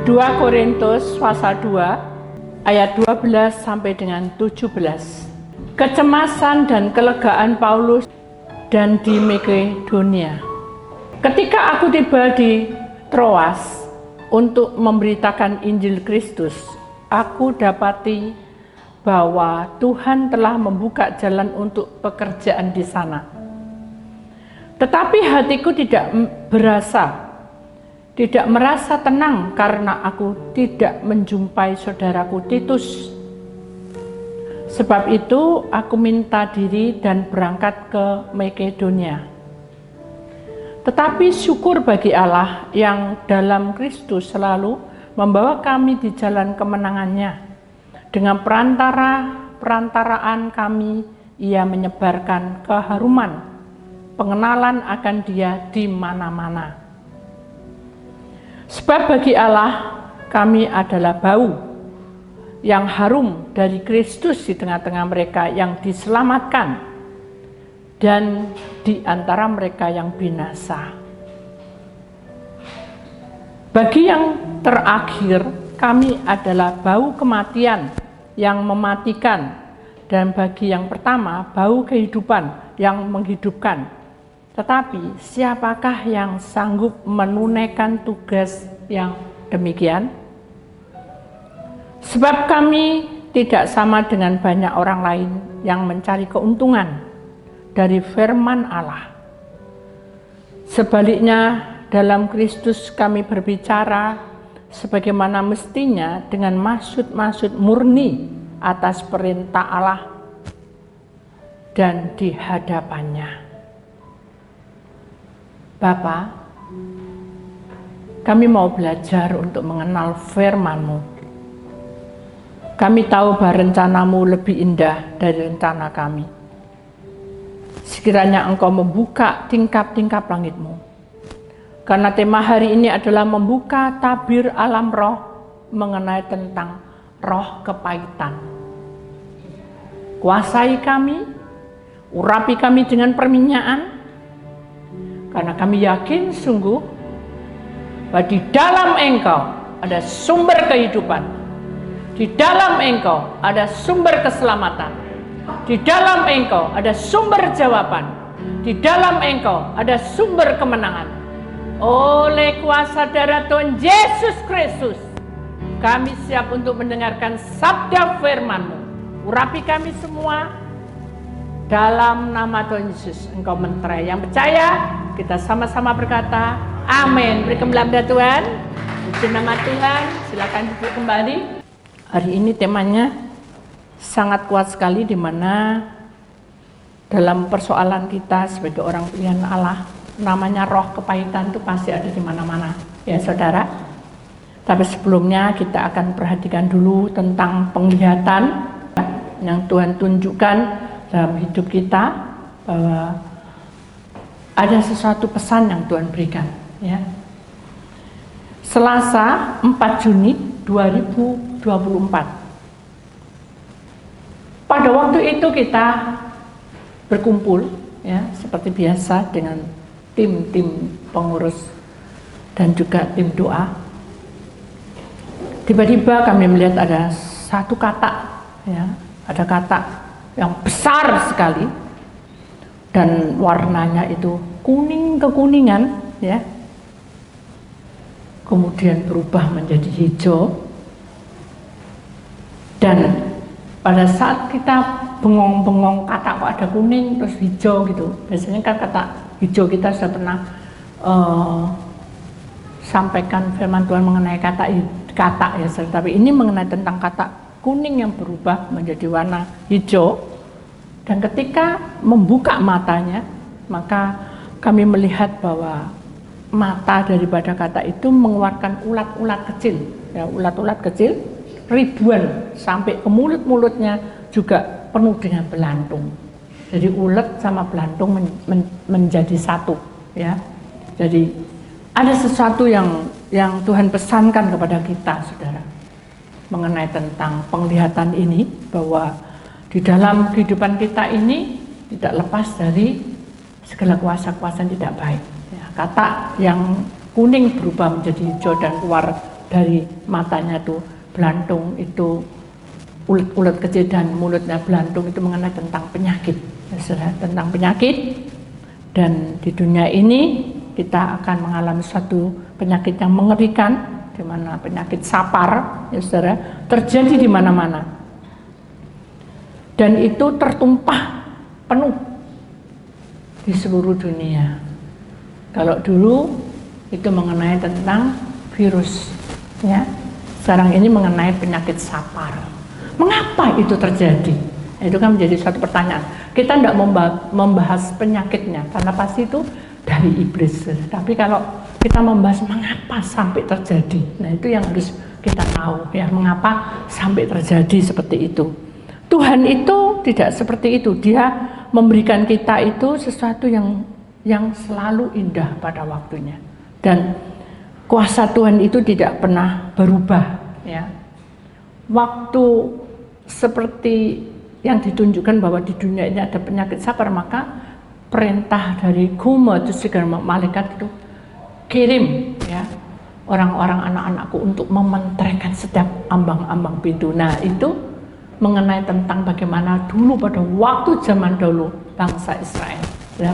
2 Korintus pasal 2 ayat 12 sampai dengan 17. Kecemasan dan kelegaan Paulus dan di Makedonia. Ketika aku tiba di Troas untuk memberitakan Injil Kristus, aku dapati bahwa Tuhan telah membuka jalan untuk pekerjaan di sana. Tetapi hatiku tidak merasa tenang karena aku tidak menjumpai saudaraku Titus. Sebab itu aku minta diri dan berangkat ke Makedonia. Tetapi syukur bagi Allah yang dalam Kristus selalu membawa kami di jalan kemenangannya. Dengan perantaraan kami, Ia menyebarkan keharuman, pengenalan akan Dia di mana-mana. Sebab bagi Allah kami adalah bau yang harum dari Kristus di tengah-tengah mereka yang diselamatkan dan di antara mereka yang binasa. Bagi yang terakhir kami adalah bau kematian yang mematikan, dan bagi yang pertama bau kehidupan yang menghidupkan. Tetapi siapakah yang sanggup menunaikan tugas yang demikian? Sebab kami tidak sama dengan banyak orang lain yang mencari keuntungan dari firman Allah. Sebaliknya, dalam Kristus kami berbicara sebagaimana mestinya dengan maksud-maksud murni atas perintah Allah dan di hadapannya. Bapa, kami mau belajar untuk mengenal firman-Mu. Kami tahu bahwa rencana-Mu lebih indah dari rencana kami. Sekiranya Engkau membuka tingkap-tingkap langit-Mu. Karena tema hari ini adalah membuka tabir alam roh mengenai tentang roh kepahitan. Kuasai kami, urapi kami dengan perminyakan, karena kami yakin sungguh bahwa di dalam Engkau ada sumber kehidupan. Di dalam Engkau ada sumber keselamatan. Di dalam Engkau ada sumber jawaban. Di dalam Engkau ada sumber kemenangan. Oleh kuasa darah Tuhan Yesus Kristus, kami siap untuk mendengarkan sabda firman-Mu. Urapi kami semua. Dalam nama Tuhan Yesus, Engkau menterai. Yang percaya, kita sama-sama berkata, amin. Beri kemuliaan Tuhan. Puji nama Tuhan. Silakan duduk kembali. Hari ini temanya sangat kuat sekali, di mana dalam persoalan kita sebagai orang pilihan Allah, namanya roh kepahitan itu pasti ada di mana-mana, ya saudara. Tapi sebelumnya kita akan perhatikan dulu tentang penglihatan yang Tuhan tunjukkan dalam hidup kita, bahwa ada sesuatu pesan yang Tuhan berikan, ya. Selasa 4 Juni 2024. Pada waktu itu kita berkumpul, ya, seperti biasa dengan tim-tim pengurus dan juga tim doa. Tiba-tiba kami melihat ada satu kata, ya, ada kata yang besar sekali dan warnanya itu kuning kekuningan, ya. Kemudian berubah menjadi hijau, dan pada saat kita bengong-bengong kata kok ada kuning terus hijau gitu. Biasanya kan kata hijau kita sudah pernah sampaikan firman Tuhan mengenai kata ya, tapi ini mengenai tentang kata kuning yang berubah menjadi warna hijau. Dan ketika membuka matanya, maka kami melihat bahwa mata daripada kata itu mengeluarkan ulat-ulat kecil, ya, ulat-ulat kecil ribuan sampai ke mulut-mulutnya juga penuh dengan belantung. Jadi ulat sama belantung menjadi satu, ya. Jadi ada sesuatu yang Tuhan pesankan kepada kita, saudara, mengenai tentang penglihatan ini, bahwa di dalam kehidupan kita ini tidak lepas dari segala kuasa-kuasa yang tidak baik. Ya, kata yang kuning berubah menjadi hijau dan keluar dari matanya tuh belantung, itu ulet-ulet kecil dan mulutnya belantung, itu mengenai tentang penyakit, tentang penyakit. Dan di dunia ini kita akan mengalami suatu penyakit yang mengerikan, di mana penyakit sapar, ya saudara, terjadi di mana-mana. Dan itu tertumpah penuh di seluruh dunia. Kalau dulu itu mengenai tentang virus, ya. Sekarang ini mengenai penyakit sapar. Mengapa itu terjadi? Itu kan menjadi suatu pertanyaan. Kita tidak membahas penyakitnya, karena pasti itu dari iblis. Tapi kalau kita membahas mengapa sampai terjadi, nah itu yang harus kita tahu, ya, mengapa sampai terjadi seperti itu. Tuhan itu tidak seperti itu. Dia memberikan kita itu sesuatu yang selalu indah pada waktunya. Dan kuasa Tuhan itu tidak pernah berubah, ya. Waktu seperti yang ditunjukkan bahwa di dunia ini ada penyakit sapar, maka perintah dari Guma itu segala malaikat itu kirim, ya, orang-orang anak-anakku untuk mementeraikan setiap ambang-ambang pintu. Nah itu mengenai tentang bagaimana dulu pada waktu zaman dahulu bangsa Israel, ya,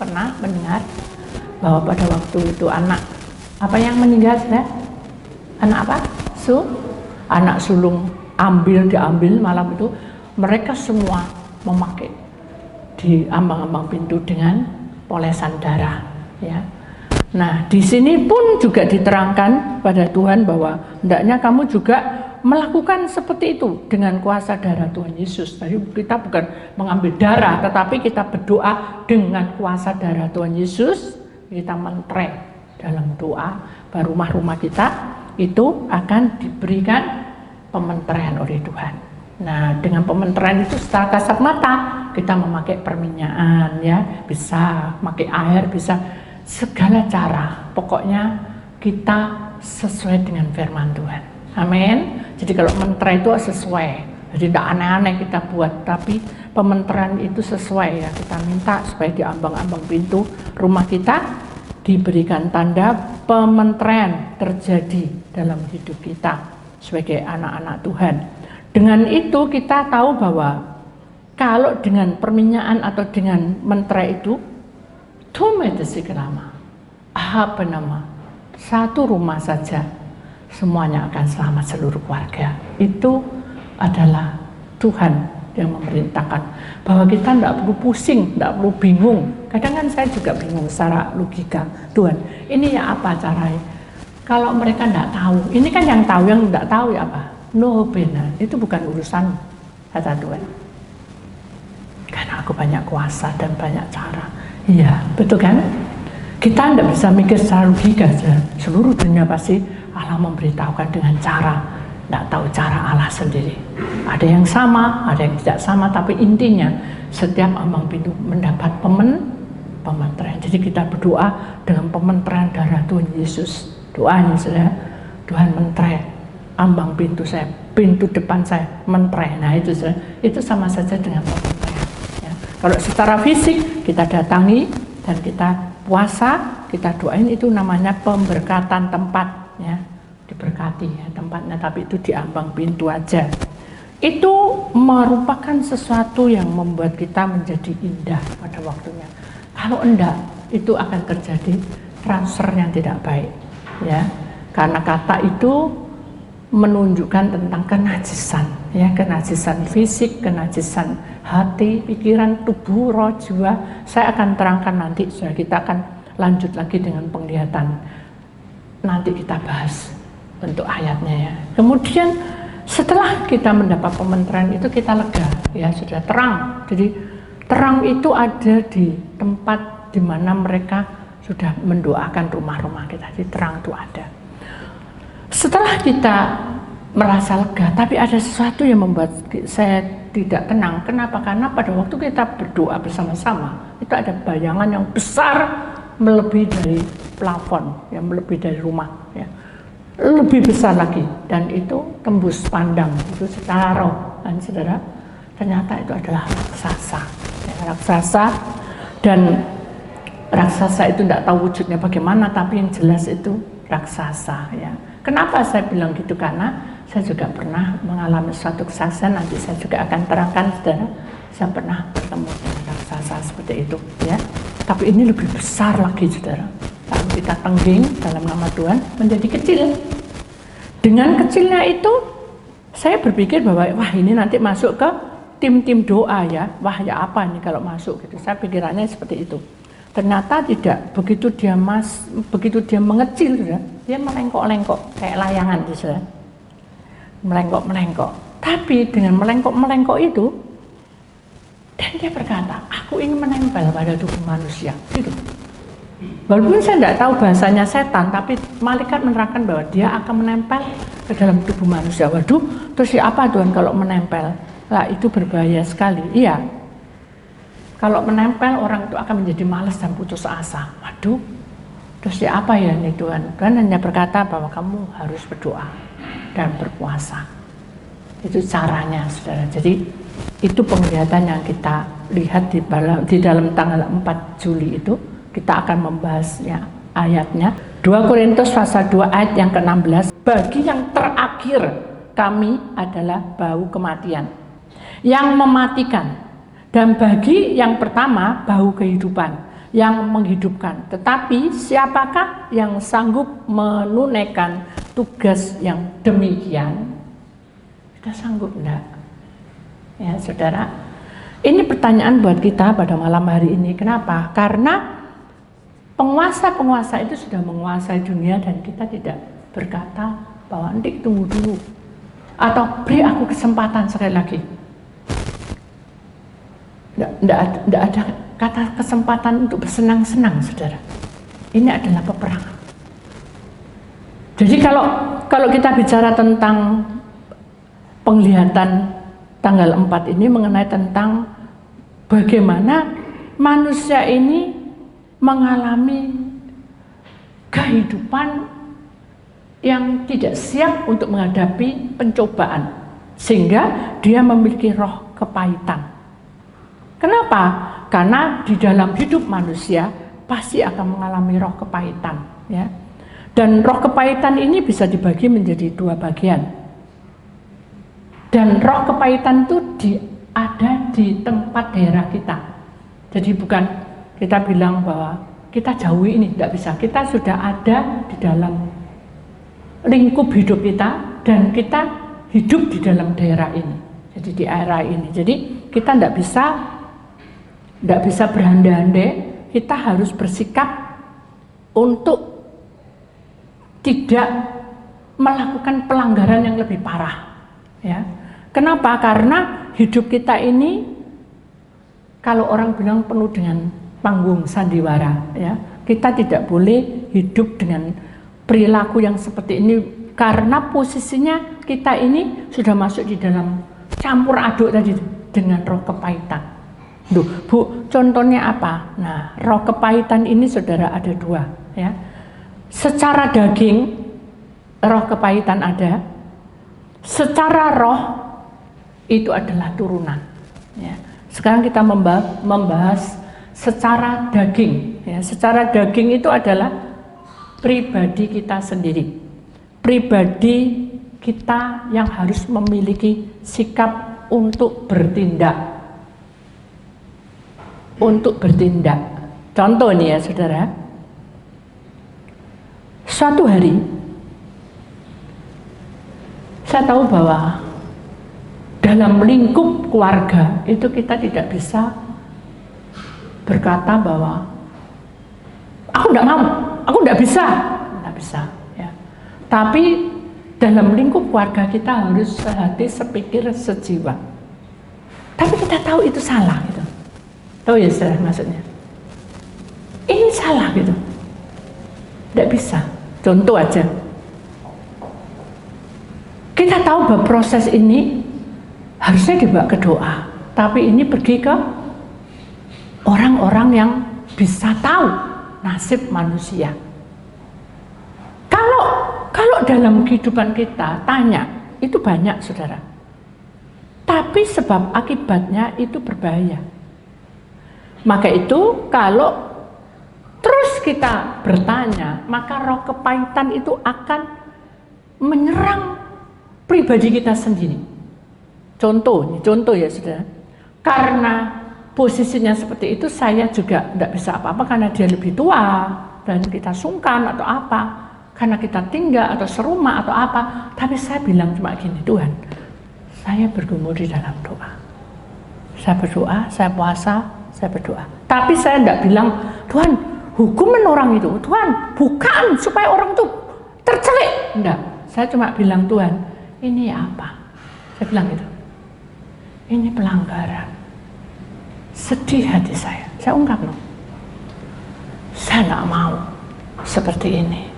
pernah mendengar bahwa pada waktu itu anak apa yang meninggal, ya? Anak apa? Anak sulung diambil malam itu, mereka semua memakai di ambang-ambang pintu dengan polesan darah, ya. Nah, di sini pun juga diterangkan pada Tuhan bahwa hendaknya kamu juga melakukan seperti itu dengan kuasa darah Tuhan Yesus. Jadi kita bukan mengambil darah, tetapi kita berdoa dengan kuasa darah Tuhan Yesus. Kita mentereng dalam doa, baru rumah-rumah kita itu akan diberikan pementeraian oleh Tuhan. Nah, dengan pementeraian itu secara kasat mata kita memakai perminyaan, ya, bisa memakai air, bisa segala cara. Pokoknya kita sesuai dengan firman Tuhan. Amin. Jadi kalau menterai itu sesuai. Jadi tidak aneh-aneh kita buat, tapi pementeraian itu sesuai, ya. Kita minta supaya di ambang-ambang pintu rumah kita diberikan tanda pementeraian terjadi dalam hidup kita sebagai anak-anak Tuhan. Dengan itu kita tahu bahwa kalau dengan perminyaan atau dengan menterai itu satu rumah saja semuanya akan selamat, seluruh keluarga. Itu adalah Tuhan yang memerintahkan bahwa kita tidak perlu pusing, tidak perlu bingung. Kadang kan saya juga bingung secara logika, Tuhan ini ya apa caranya? Kalau mereka tidak tahu, ini kan yang tahu, yang tidak tahu ya apa? No benar, itu bukan urusan, kata Tuhan. Karena aku banyak kuasa dan banyak cara. Iya, betul kan? Kita tidak bisa mikir secara logika saja. Seluruh dunia pasti Allah memberitahukan dengan cara. Tidak tahu cara Allah sendiri. Ada yang sama, ada yang tidak sama, tapi intinya setiap ambang pintu mendapat pementeraian. Jadi kita berdoa dengan pementeraian darah Tuhan Yesus. Doanya saudara, Tuhan menterai ambang pintu saya, pintu depan saya menterai. Nah itu saudara, itu sama saja dengan pementeraian, ya. Kalau secara fisik kita datangi dan kita puasa, kita doain, itu namanya pemberkatan tempat, ya. Diberkati, ya, tempatnya, tapi itu di ambang pintu aja. Itu merupakan sesuatu yang membuat kita menjadi indah pada waktunya. Kalau enggak, itu akan terjadi transfer yang tidak baik, ya. Karena kata itu menunjukkan tentang kenajisan, ya, kenajisan fisik, kenajisan hati, pikiran, tubuh, roh, jiwa. Saya akan terangkan nanti, so kita akan lanjut lagi dengan penglihatan. Nanti kita bahas untuk ayatnya, ya. Kemudian setelah kita mendapat pementeraian itu kita lega, ya, sudah terang. Jadi terang itu ada di tempat di mana mereka sudah mendoakan rumah-rumah kita. Jadi terang itu ada. Setelah kita merasa lega, tapi ada sesuatu yang membuat saya tidak tenang. Kenapa? Karena pada waktu kita berdoa bersama-sama, itu ada bayangan yang besar melebihi dari plafon, yang melebihi dari rumah, ya. Lebih besar lagi, dan itu tembus pandang, itu secara roh, dan saudara, ternyata itu adalah raksasa, ya, raksasa. Dan raksasa itu tidak tahu wujudnya bagaimana, tapi yang jelas itu raksasa, ya. Kenapa saya bilang gitu? Karena saya juga pernah mengalami suatu kesaksian, nanti saya juga akan terangkan, saudara. Saya pernah bertemu dengan raksasa seperti itu, ya. Tapi ini lebih besar lagi, saudara. Lalu kita tengging dalam nama Tuhan menjadi kecil. Dengan kecilnya itu, saya berpikir bahwa wah ini nanti masuk ke tim-tim doa ya. Wah ya apa ini kalau masuk gitu. Saya pikirannya seperti itu. Ternyata tidak. Begitu dia mengecil, saudara, dia melengkok-lengkok kayak layangan, saudara. Melengkok-melengkok. Tapi dengan melengkok-melengkok itu, dan dia berkata, aku ingin menempel pada tubuh manusia. Gitu. Walaupun saya tidak tahu bahasanya setan, tapi malaikat menerangkan bahwa dia akan menempel ke dalam tubuh manusia. Waduh, terus siapa Tuhan kalau menempel? Lah itu berbahaya sekali. Iya. Kalau menempel orang itu akan menjadi malas dan putus asa. Waduh, terus siapa ya ini Tuhan? Tuhan hanya berkata bahwa kamu harus berdoa dan berpuasa. Itu caranya, saudara. Jadi itu penglihatan yang kita lihat di dalam tanggal 4 Juli itu. Kita akan membahasnya ayatnya. 2 Korintus pasal 2 ayat yang ke-16. Bagi yang terakhir kami adalah bau kematian yang mematikan. Dan bagi yang pertama bau kehidupan yang menghidupkan. Tetapi siapakah yang sanggup menunaikan tugas yang demikian? Kita sanggup enggak? Ya saudara, ini pertanyaan buat kita pada malam hari ini. Kenapa? Karena penguasa-penguasa itu sudah menguasai dunia dan kita tidak berkata bahwa nanti tunggu dulu atau beri aku kesempatan sekali lagi. Tidak ada kata kesempatan untuk bersenang-senang, saudara. Ini adalah peperangan. Jadi kalau kita bicara tentang penglihatan tanggal 4 ini mengenai tentang bagaimana manusia ini mengalami kehidupan yang tidak siap untuk menghadapi pencobaan, sehingga dia memiliki roh kepahitan. Kenapa? Karena di dalam hidup manusia pasti akan mengalami roh kepahitan, ya. Dan roh kepahitan ini bisa dibagi menjadi 2 bagian. Dan roh kepahitan itu ada di tempat daerah kita. Jadi bukan kita bilang bahwa kita jauhi ini, tidak bisa. Kita sudah ada di dalam lingkup hidup kita dan kita hidup di dalam daerah ini. Jadi di area ini. Jadi kita tidak bisa berandai-andai. Kita harus bersikap untuk tidak melakukan pelanggaran yang lebih parah. Ya. Kenapa? Karena hidup kita ini kalau orang bilang penuh dengan panggung sandiwara, ya, kita tidak boleh hidup dengan perilaku yang seperti ini karena posisinya kita ini sudah masuk di dalam campur aduk tadi dengan roh kepahitan. Duh, Bu, contohnya apa? Nah, roh kepahitan ini saudara ada 2, ya. Secara daging roh kepahitan ada, secara roh itu adalah turunan, ya. Sekarang kita membahas secara daging, ya. Secara daging itu adalah pribadi kita sendiri, pribadi kita yang harus memiliki sikap untuk bertindak. Contoh nih ya saudara, suatu hari saya tahu bahwa dalam lingkup keluarga itu kita tidak bisa berkata bahwa aku tidak mau, aku tidak bisa, ya. Tapi dalam lingkup keluarga kita harus sehati, sepikir, sejiwa. Tapi kita tahu itu salah, gitu. Tahu ya saudara maksudnya? Ini salah gitu, tidak bisa. Contoh aja, kita tahu bahwa proses ini harusnya dibawa ke doa, tapi ini pergi ke orang-orang yang bisa tahu nasib manusia. Kalau dalam kehidupan kita tanya, itu banyak saudara. Tapi sebab akibatnya itu berbahaya. Maka itu kalau terus kita bertanya, maka roh kepahitan itu akan menyerang pribadi kita sendiri. Contoh ya saudara, karena posisinya seperti itu, saya juga tidak bisa apa-apa karena dia lebih tua dan kita sungkan atau apa, karena kita tinggal atau serumah atau apa. Tapi saya bilang cuma gini, Tuhan, saya bergumul di dalam doa, saya berdoa, saya puasa, saya berdoa. Tapi saya tidak bilang, Tuhan hukumin orang itu, Tuhan bukan supaya orang itu tercelik. Enggak, saya cuma bilang, Tuhan ini apa? Saya bilang gitu, ini pelanggaran. Sedih hati saya ungkap loh. Saya nggak mau seperti ini.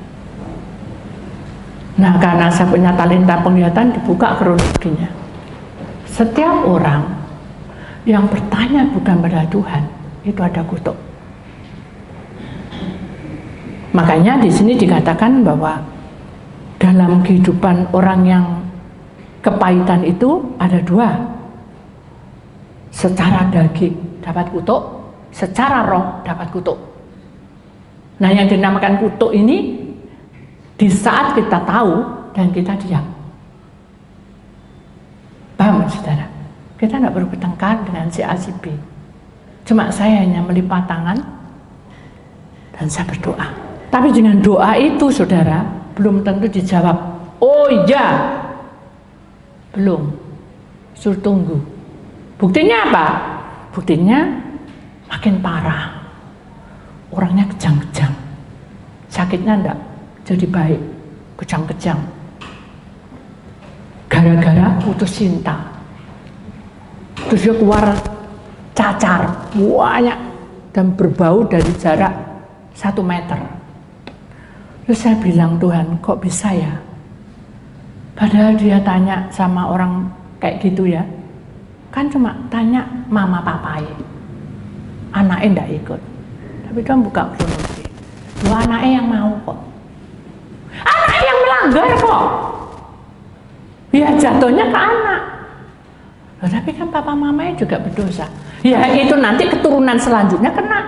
Nah, karena saya punya talenta penglihatan, dibuka kronologinya. Setiap orang yang bertanya bukan pada Tuhan, itu ada kutuk. Makanya di sini dikatakan bahwa dalam kehidupan orang yang kepahitan itu ada dua. Secara daging dapat kutuk, secara roh dapat kutuk. Nah, yang dinamakan kutuk ini di saat kita tahu dan kita diam. Paham saudara? Kita tidak perlu bertengkar dengan si A si B. Cuma saya hanya melipat tangan dan saya berdoa. Tapi dengan doa itu saudara belum tentu dijawab. Oh iya, belum. Suruh tunggu. Buktinya apa? Buktinya makin parah. Orangnya kejang-kejang. Sakitnya enggak jadi baik, kejang-kejang. Gara-gara putus cinta. Terus dia keluar cacar banyak dan berbau dari jarak 1 meter. Terus saya bilang, Tuhan kok bisa ya? Padahal dia tanya sama orang kayak gitu ya, kan cuma tanya mama papai, anaknya enggak ikut. Tapi Tuhan buka kronologi, dua anaknya yang mau kok, anaknya yang melanggar kok. Ya jatuhnya ke anak. Loh, tapi kan papa mamanya juga berdosa. Ya itu nanti keturunan selanjutnya kena.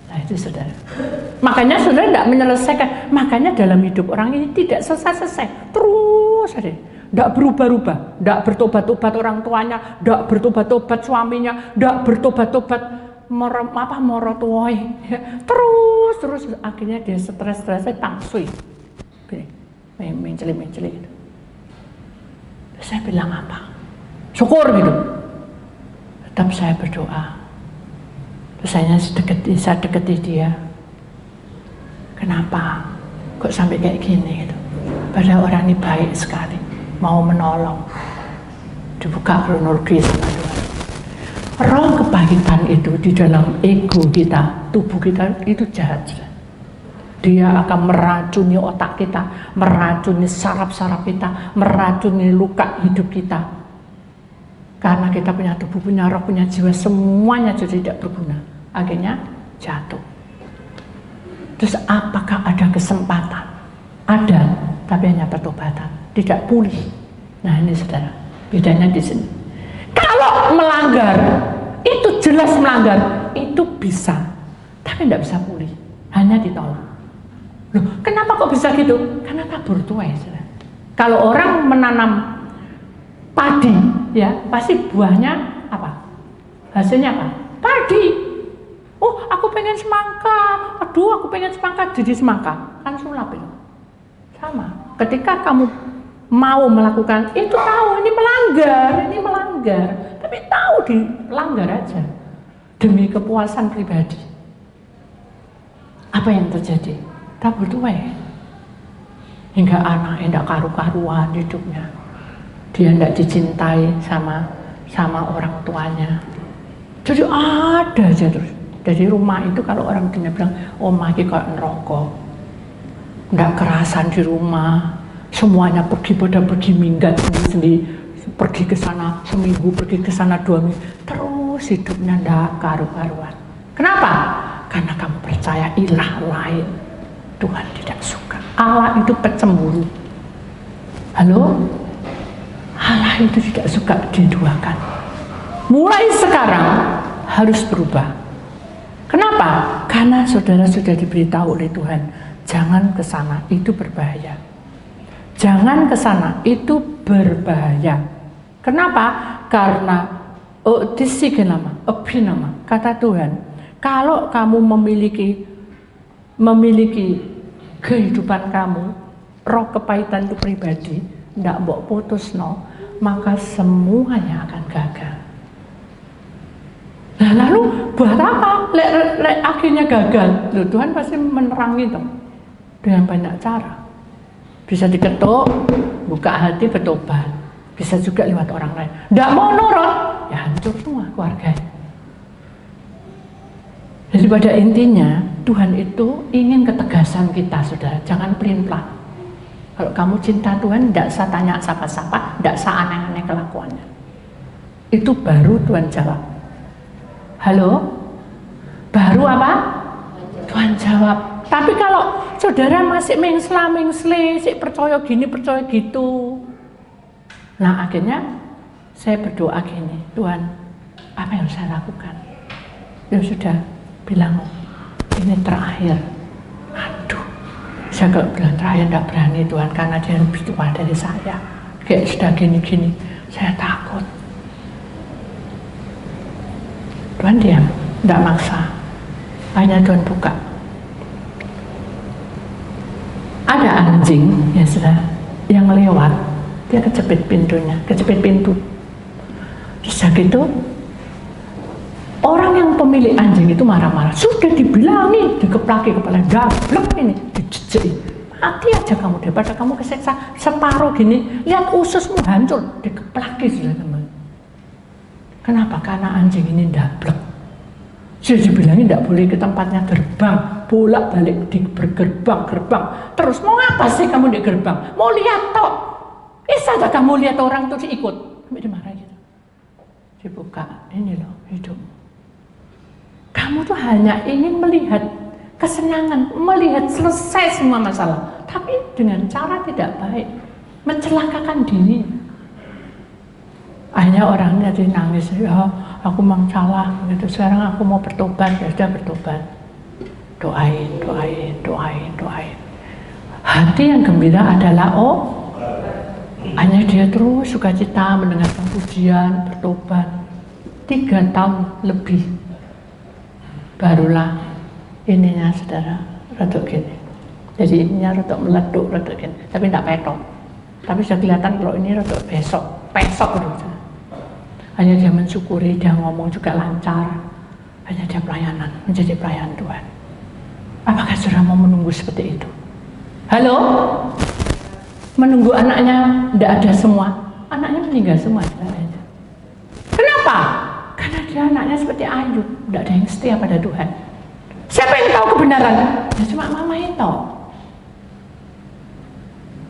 Nah itu saudara. Makanya saudara tidak menyelesaikan. Makanya dalam hidup orang ini tidak selesai-selesai. Terus ada. Tidak berubah-ubah. Tidak bertobat-tobat orang tuanya. Tidak bertobat-tobat suaminya. Tidak bertobat-tobat morotuoi. Terus akhirnya dia stres-stresnya tangsui. Menceli-menceli gitu. Saya bilang apa? Syukur gitu. Tetap saya berdoa. Terus saya deketi dia. Kenapa? Kok sampai kayak gini gitu? Padahal orang ini baik sekali, mau menolong. Dibuka kronologi sama Tuhan. Roh kebahitan itu di dalam ego kita, tubuh kita itu jahat. Dia akan meracuni otak kita, meracuni saraf-saraf kita, meracuni luka hidup kita. Karena kita punya tubuh, punya roh, punya jiwa, semuanya jadi tidak berguna. Akhirnya jatuh. Terus apakah ada kesempatan? Ada, tapi hanya pertobatan, tidak pulih. Nah ini saudara, bedanya di sini. Kalau melanggar, itu jelas melanggar, itu bisa, tapi tidak bisa pulih, hanya ditolak. Loh, kenapa kok bisa gitu? Karena tabur tuai. Kalau orang menanam padi, ya pasti buahnya apa? Hasilnya apa? Padi. Oh, aku pengen semangka. Aduh, aku pengen semangka, jadi semangka. Kan sulap itu. Sama. Ketika kamu mau melakukan itu, tahu ini melanggar, tapi tahu dilanggar aja demi kepuasan pribadi. Apa yang terjadi? Tabur tuai. Hingga anak tidak karu-karuan hidupnya. Dia tidak dicintai sama orang tuanya. Jadi ada aja terus. Dari rumah itu kalau orang tuanya bilang, oh lagi kayak neraka. Tidak kerasan di rumah. Semuanya pergi minggat sendiri. Pergi ke sana seminggu, pergi ke sana 2 minggu. Terus hidupnya tidak karu-karuan. Kenapa? Karena kamu percaya ilah lain. Tuhan tidak suka. Allah itu pecemburu. Halo? Allah itu tidak suka diduakan. Mulai sekarang harus berubah. Kenapa? Karena saudara sudah diberitahu oleh Tuhan, jangan ke sana, itu berbahaya. Jangan ke sana, itu berbahaya. Kenapa? Karena kata Tuhan, kalau kamu memiliki kehidupan kamu, roh kepahitan itu pribadi, ndak mbok putus maka semuanya akan gagal. Nah lalu buat apa? Lek akhirnya gagal, loh, Tuhan pasti menerangi dong dengan banyak cara. Bisa diketuk, buka hati bertobat. Bisa juga lewat orang lain. Nggak mau nurut, ya hancur semua keluarganya. Jadi pada intinya Tuhan itu ingin ketegasan kita, saudara. Jangan pelin-pelan. Kalau kamu cinta Tuhan, tidak usah tanya siapa-siapa, tidak usah aneh-aneh kelakuannya. Itu baru Tuhan jawab. Halo? Baru apa? Tuhan jawab. Tapi kalau saudara masih mengsle, sih percaya gini, percaya gitu. Nah akhirnya saya berdoa gini, Tuhan, apa yang saya lakukan? Ya sudah, bilang ini terakhir. Aduh, saya kalau bilang terakhir tidak berani Tuhan, karena dia lebih tua dari saya. Kayak sudah gini-gini, saya takut. Tuhan diam, tidak maksa. Hanya Tuhan buka. Ada anjing, ya sudah, yang lewat, dia kejepit pintunya, kejepit pintu. Terus gitu, orang yang pemilik anjing itu marah-marah. Sudah dibilangi, dikeplaki kepala, gablek ini, dijejeki. Mati aja kamu, daripada kamu keseksa separuh gini, lihat ususmu hancur, dikeplaki sudah teman. Kenapa? Karena anjing ini dablek. Sudah dibilangin tidak boleh ke tempatnya gerbang, bolak-balik di gerbang. Terus mau apa sih kamu di gerbang? Mau lihat tok. Saja kamu lihat orang itu diikut. Sampai dimarahin gitu. Dibuka, ini loh hidup. Kamu tuh hanya ingin melihat kesenangan, melihat selesai semua masalah. Tapi dengan cara tidak baik. Mencelakakan diri. Akhirnya orangnya jadi nangis, ya aku memang salah gitu. Sekarang aku mau bertobat, ya sudah bertobat. Doain. Hati yang gembira adalah hanya dia terus sukacita mendengarkan pujian, bertobat. 3 tahun lebih, barulah ininya saudara rodok gini. Jadi ininya rodok meleduk, rodok gini, tapi tidak petok. Tapi sudah kelihatan kalau ini rodok pesok gitu. Hanya dia mensyukuri, dia ngomong juga lancar. Hanya dia pelayanan, menjadi pelayan Tuhan. Apakah saudara mau menunggu seperti itu? Halo? Menunggu anaknya tidak ada semua. Anaknya meninggal semua. Kenapa? Karena dia anaknya seperti Ayub, tidak ada yang setia pada Tuhan. Siapa yang tahu kebenaran? Ya cuma mama itu.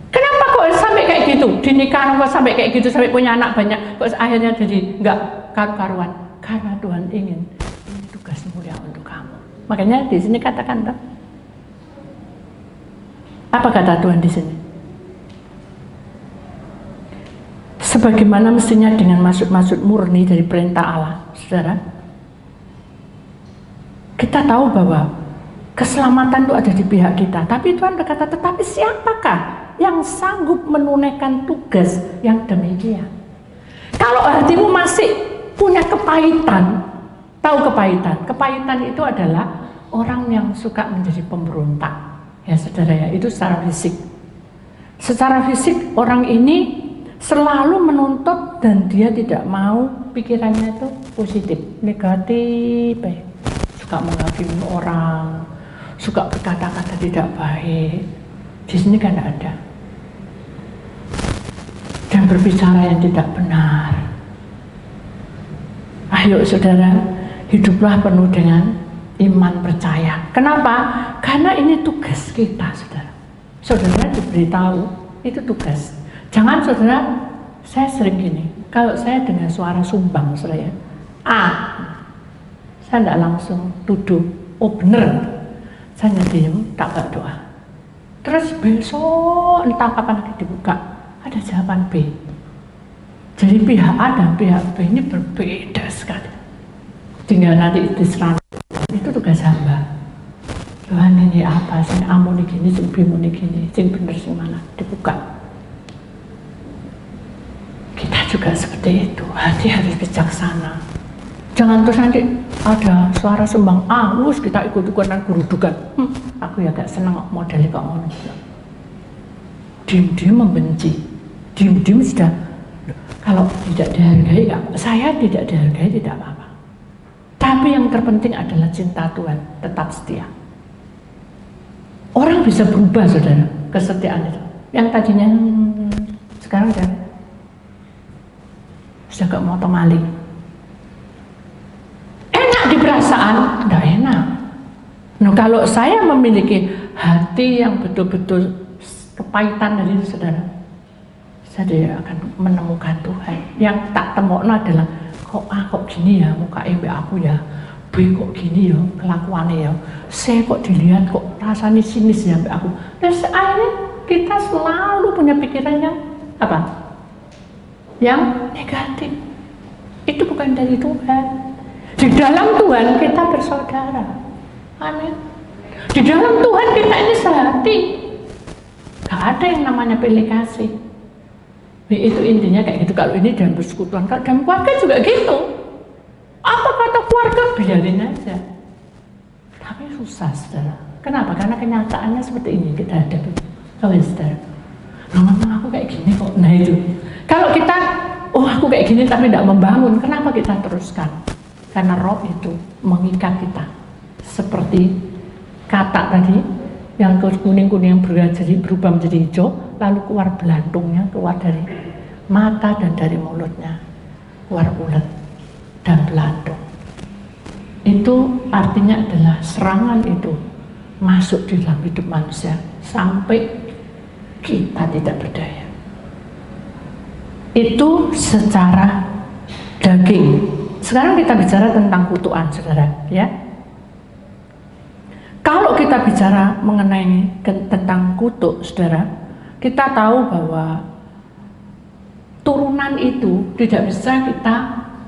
Kenapa kok sampai kayak gitu? Dinikah kok sampai kayak gitu, sampai punya anak banyak, kok akhirnya jadi nggak karu-karuan? Karena Tuhan ingin ini tugas mulia untuk kamu. Makanya di sini katakan, apa kata Tuhan di sini? Sebagaimana mestinya dengan maksud-maksud murni dari perintah Allah, saudara. Kita tahu bahwa keselamatan itu ada di pihak kita, tapi Tuhan berkata, tetapi siapakah yang sanggup menunaikan tugas yang demikian? Kalau hatimu masih punya kepahitan, tahu kepahitan? Kepahitan itu adalah orang yang suka menjadi pemberontak, ya saudara ya, itu secara fisik. Secara fisik orang ini selalu menuntut dan dia tidak mau pikirannya itu positif, negatif, suka menghakimi orang, suka berkata-kata tidak baik. Di sini kan ada. Dan berbicara yang tidak benar. Ayo saudara, hiduplah penuh dengan iman percaya. Kenapa? Karena ini tugas kita, saudara. Saudara diberitahu, itu tugas. Jangan saudara, saya sering gini, kalau saya dengan suara sumbang saya, saya tidak langsung tuduh, oh bener, saya diem, tak berdoa. Terus besok entah kapan lagi dibuka, ada jawaban B. Jadi pihak A dan pihak B ini berbeda sekali. Tinggal nanti diserang, itu tugas hamba. Tuhan ini apa, sing amu ini gini, sing bimu ini gini, sing bener sing mana, dibuka. juga seperti itu, hati harus bijaksana. Jangan terus nanti ada suara sembang, wus kita ikut-ikutan gerudukan. Aku ya gak seneng modelnya kok ngono. Diem-diem membenci, diem-diem sudah. Kalau tidak dihargai, saya tidak dihargai tidak apa-apa. Tapi yang terpenting adalah cinta Tuhan, tetap setia. Orang bisa berubah, saudara, kesetiaan itu. Yang tadinya sekarang sudah gak mau maling. Enak di perasaan, tidak enak. Nah, kalau saya memiliki hati yang betul-betul kepahitan dari itu, saudara, saya akan menemukan Tuhan. Yang tak temokno adalah kok gini ya muka mbak aku ya, kok gini ya kelakuannya ya, saya kok dilihat kok rasanya sinis ya mbak aku. Terus akhirnya kita selalu punya pikiran yang apa? Yang negatif. Itu bukan dari Tuhan. Di dalam Tuhan kita bersaudara. Amin. Di dalam Tuhan kita ini sehati. Gak ada yang namanya pilih kasih. Itu intinya kayak gitu. Kalau ini dalam persekutuan, kalau dalam keluarga juga gitu. Apa kata keluarga, biarin aja. Tapi susah, saudara. Kenapa? Karena kenyataannya seperti ini kita hadapi. Oh, saudara. Memang aku kayak gini kok. Nah itu. Kalau kita, aku kayak gini tapi tidak membangun, kenapa kita teruskan? Karena roh itu mengikat kita. Seperti kata tadi, yang kuning-kuning yang berubah menjadi hijau, lalu keluar belantungnya, keluar dari mata dan dari mulutnya, keluar ulet dan belantung. Itu artinya adalah serangan itu masuk di dalam hidup manusia sampai kita tidak berdaya. Itu secara daging. Sekarang kita bicara tentang kutukan, saudara, ya. Kalau kita bicara mengenai tentang kutuk, saudara, kita tahu bahwa turunan itu tidak bisa kita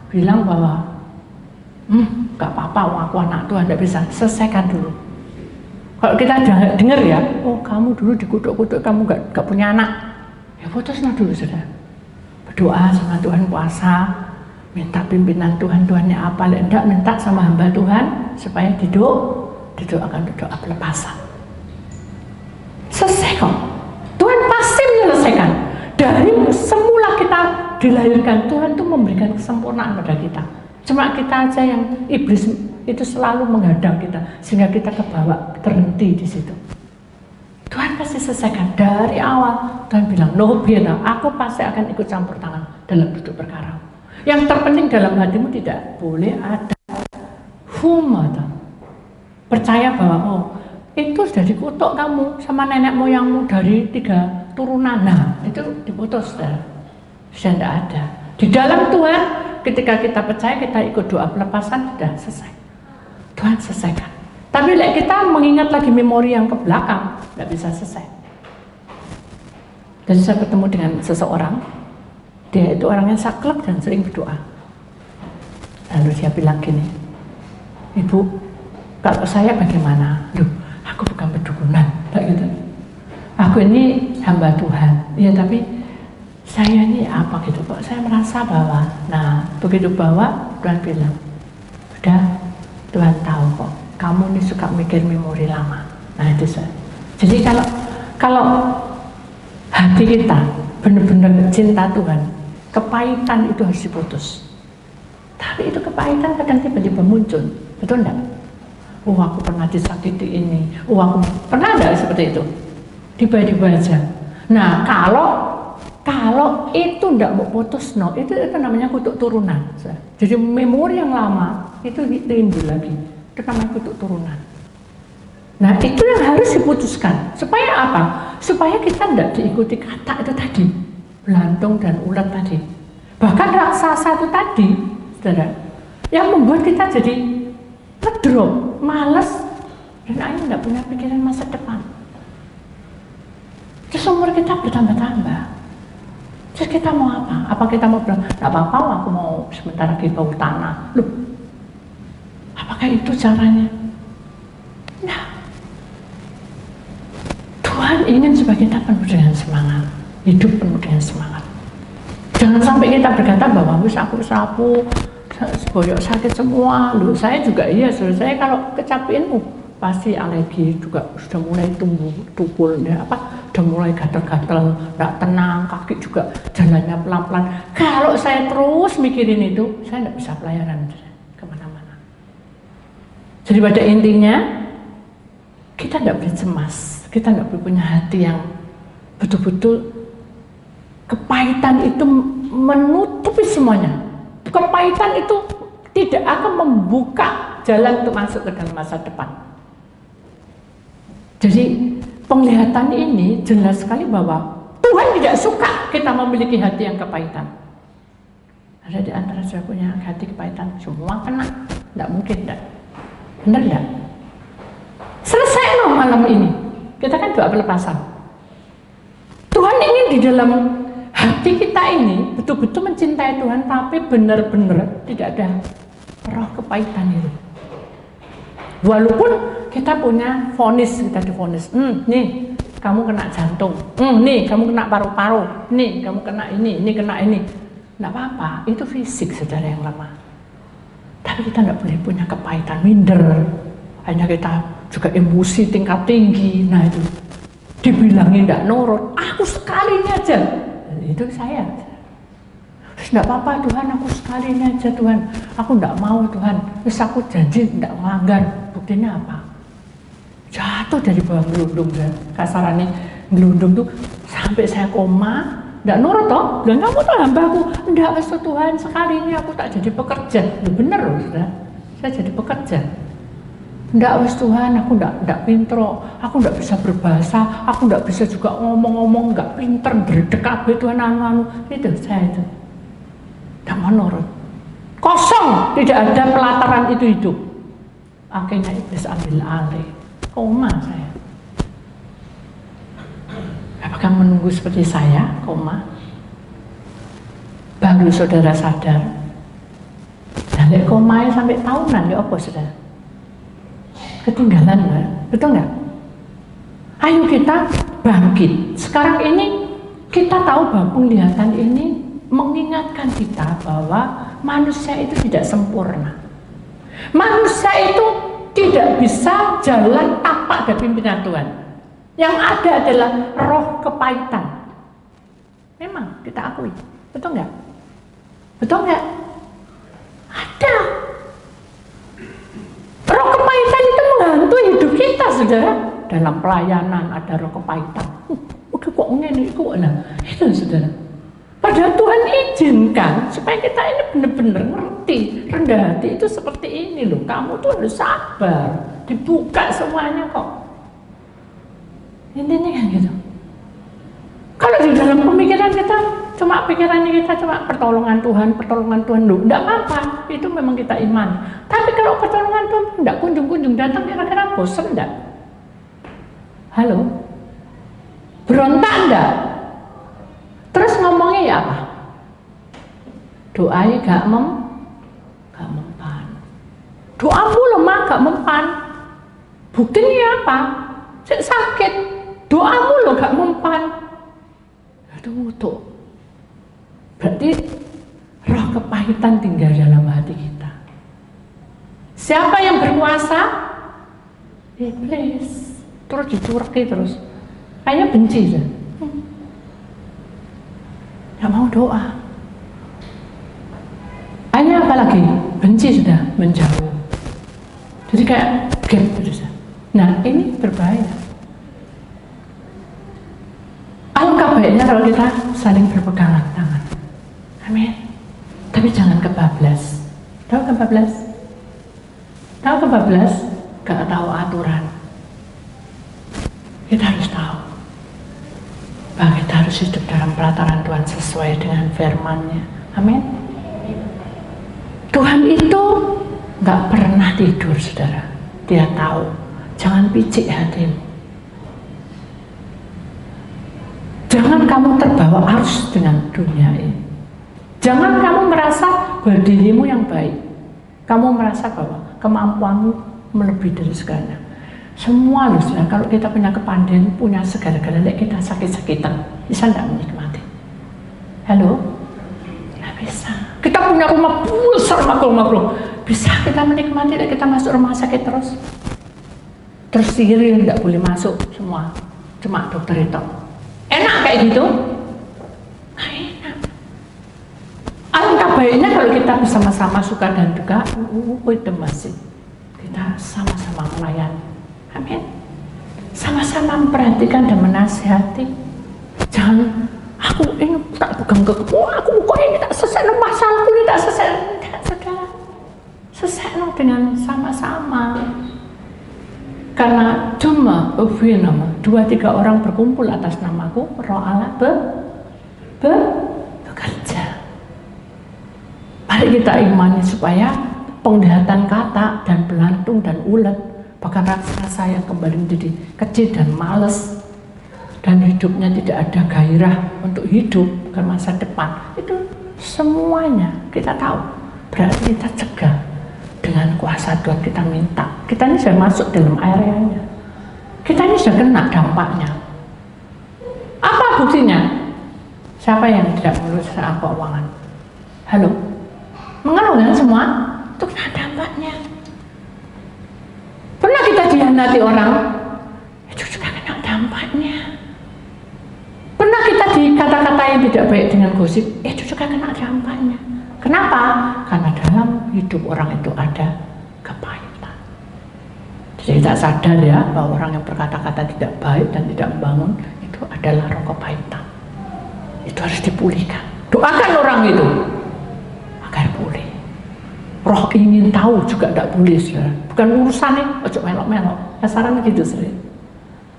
bilang bahwa gak apa-apa, aku anak Tuhan, tidak bisa. Selesaikan dulu. Kalau kita dengar ya, kamu dulu dikutuk-kutuk, kamu gak punya anak, ya putuslah dulu, saudara. Berdoa sama Tuhan, puasa, minta pimpinan Tuhan, Tuhannya apa, enggak minta sama hamba Tuhan supaya didoakan doa pelepasan. Selesai kok. Tuhan pasti menyelesaikan. Dari semula kita dilahirkan, Tuhan tuh memberikan kesempurnaan pada kita. Cuma kita aja yang iblis itu selalu menghadang kita sehingga kita kebawa terhenti di situ. Tuhan pasti selesaikan dari awal. Tuhan bilang, no biar aku pasti akan ikut campur tangan dalam duduk perkara. Yang terpenting dalam hatimu tidak boleh ada humata. Percaya bahwa itu sudah dikutuk kamu sama nenek moyangmu dari 3 turunan. Nah, itu diputus, sudah tidak ada. Di dalam Tuhan, ketika kita percaya, kita ikut doa pelepasan, sudah selesai. Tuhan selesaikan. Tapi kita mengingat lagi memori yang ke belakang, tidak bisa selesai. Dan saya bertemu dengan seseorang, dia itu orangnya saklek dan sering berdoa. Lalu dia bilang gini, Ibu, kalau saya bagaimana? Loh, aku bukan berdukunan, gitu. Aku ini hamba Tuhan, ya tapi saya ini apa gitu kok? Saya merasa bahwa, nah begitu bahwa Tuhan bilang, udah Tuhan tahu kok, kamu ini suka mikir memori lama. Nah itu saya. Jadi kalau hati kita benar-benar cinta Tuhan, kepahitan itu harus diputus. Tapi itu kepahitan kadang tiba-tiba muncul, betul enggak? Aku pernah disakiti ini, aku pernah enggak seperti itu? Tiba-tiba aja. Nah kalau itu enggak mau putus, itu namanya kutuk turunan. Jadi memori yang lama itu timbul lagi, itu namanya kutuk turunan. Nah itu yang harus diputuskan. Supaya apa? Supaya kita enggak diikuti kata itu tadi, belantung dan ulat tadi. Bahkan raksasa itu tadi, saudara, yang membuat kita jadi ngedrop, malas, dan akhirnya enggak punya pikiran masa depan. Terus umur kita bertambah-tambah. Terus kita mau apa? Apa kita mau bilang, enggak apa-apa, aku mau sebentar lagi bau tanah. Loh, apakah itu caranya? Nah, Tuhan ingin supaya kita penuh dengan semangat, hidup penuh dengan semangat. Jangan sampai kita berkata bahwa wis aku sapu, boyok sakit semua. Loh, saya juga iya, saya kalau kecapean pasti alergi juga sudah mulai tumbuh tupul ya, udah mulai gatel-gatel, nggak tenang, kaki juga jalannya pelan-pelan. Kalau saya terus mikirin itu, saya nggak bisa pelayanan kemana-mana. Jadi pada intinya kita nggak boleh cemas, kita nggak boleh punya hati yang betul-betul kepahitan itu menutupi semuanya. Kepahitan itu tidak akan membuka jalan untuk masuk ke dalam masa depan. Jadi penglihatan ini jelas sekali bahwa Tuhan tidak suka kita memiliki hati yang kepahitan. Ada di antara saya punya hati kepahitan, semua kena, tidak mungkin, tidak. Benar tidak? Selesai loh malam ini. Kita kan doa pelepasan. Tuhan ingin di dalam hati kita ini betul-betul mencintai Tuhan, tapi benar-benar tidak ada roh kepahitan itu. Walaupun kita punya vonis, kita divonis, nih kamu kena jantung, nih kamu kena paru-paru, nih kamu kena ini kena ini. Nggak apa-apa, itu fisik saudara yang lemah. Tapi kita nggak boleh punya kepahitan, minder. Hanya kita juga emosi tingkat tinggi, nah itu dibilangin nggak nurut, aku sekali ini aja. Itu saya. Terus enggak apa-apa Tuhan, aku sekali ini aja Tuhan, aku enggak mau Tuhan, terus aku janji enggak melanggar. Buktinya apa? Jatuh dari bawah gelundung kan, kasarannya gelundung tuh sampai saya koma, enggak nurut toh, dan kamu tuh hambaku, enggak wes Tuhan, sekali ini aku tak jadi pekerja. Ya bener loh sudah, saya jadi pekerja. Enggak wes Tuhan, aku enggak pinter, aku enggak bisa berbahasa, aku enggak bisa juga ngomong-ngomong, enggak pinter, berdek kabeh Tuhan anu-anu. Itu saya itu. Enggak menurut. Kosong, tidak ada pelataran itu hidup. Akhirnya iblis ambil alih. Koma saya. Apakah menunggu seperti saya, koma? Baru saudara sadar. Dan koma sampai tahunan ya apa saudara? Ketinggalan, betul nggak? Ayo kita bangkit. Sekarang ini kita tahu bahwa penglihatan ini mengingatkan kita bahwa manusia itu tidak sempurna. Manusia itu tidak bisa jalan tapak dari pimpinan Tuhan. Yang ada adalah roh kepahitan. Memang kita akui, betul nggak? Betul nggak? Ada. Roh kepahitan itu menghantui hidup kita, saudara. Dalam pelayanan ada roh kepahitan. Udah kok ngene kok lah. Itu saudara. Padahal Tuhan izinkan supaya kita ini benar-benar ngerti rendah hati itu seperti ini loh. Kamu tuh harus sabar. Dibuka semuanya kok. Intinya kan gitu. Kalau di dalam pemikiran kita cuma pikirannya kita cuma pertolongan Tuhan loh, enggak apa-apa, itu memang kita iman. Tapi kalau pertolongan Tuhan enggak kunjung-kunjung datang, kira-kira bosan enggak? Halo? Berontak enggak? Terus ngomongnya ya apa? Doanya gak mempan. Doamu lemah gak mempan. Buktinya apa? Sakit. Doamu lo gak mempan. Aduh tuh. Berarti roh kepahitan tinggal dalam hati kita. Siapa yang berkuasa? Iblis. Terus dicuraki terus. Kayaknya benci ya. Gak mau doa. Hanya apa lagi? Benci sudah menjauh. Jadi kayak gap gitu. Nah ini berbahaya. Alangkah baiknya kalau kita saling berpegangan tangan. Amin. Tapi jangan kebablas. Tahu kebablas? Tahu kebablas? Gak tahu aturan. Kita harus tahu bahwa kita harus hidup dalam pelataran Tuhan sesuai dengan firman-Nya. Amin. Tuhan itu gak pernah tidur, saudara. Dia tahu. Jangan picik hatimu. Jangan kamu terbawa arus dengan dunia ini. Jangan kamu merasa bahwa dirimu yang baik. Kamu merasa bahwa kemampuanmu melebihi dari segalanya. Semua loh, kalau kita punya kepandaian, punya segala-galanya, kita sakit-sakitan, bisa tidak menikmati. Halo? bisa. Kita punya rumah besar, makro. Bisa kita menikmati, kita masuk rumah sakit terus. Terus steril, tidak boleh masuk semua. Cuma dokter itu. Enak kayak gitu? Nah, enak. Alangkah baiknya kalau kita bersama-sama suka dan duka, itu masih kita sama-sama melayani. Amin. Sama-sama memperhatikan dan menasihati. Jangan aku ini tak pegang ke aku kok ini tak selesai masalahku ini tak selesai. Tidak, saudara. Selesai dengan sama-sama. Karena cuma 2-3 orang berkumpul atas namaku, Roh Allah bekerja. Mari kita imani supaya penglihatan kata dan belantung dan ulet, bahkan rasa yang kembali menjadi kecil dan malas, dan hidupnya tidak ada gairah untuk hidup ke masa depan, itu semuanya kita tahu. Berarti kita cegah dengan kuasa Tuhan, kita minta. Kita ini sudah masuk dalam areanya, kita ini sudah kena dampaknya. Apa buktinya? Siapa yang tidak mengurus keuangan? Halo? Mengeluh kan semua? Itu kena dampaknya. Pernah kita dihianati orang? Itu juga kena dampaknya. Pernah kita dikata-katain tidak baik dengan gosip? Itu juga kena dampaknya. Kenapa? Karena dalam hidup orang itu ada kepahitan. Jadi tak sadar ya bahwa orang yang berkata-kata tidak baik dan tidak membangun itu adalah roh kepahitan. Itu harus dipulihkan. Doakan orang itu agar pulih. Roh ingin tahu juga tidak boleh, saudara. Bukan urusannya, ojo melok-melok. Sasaran gitu sering.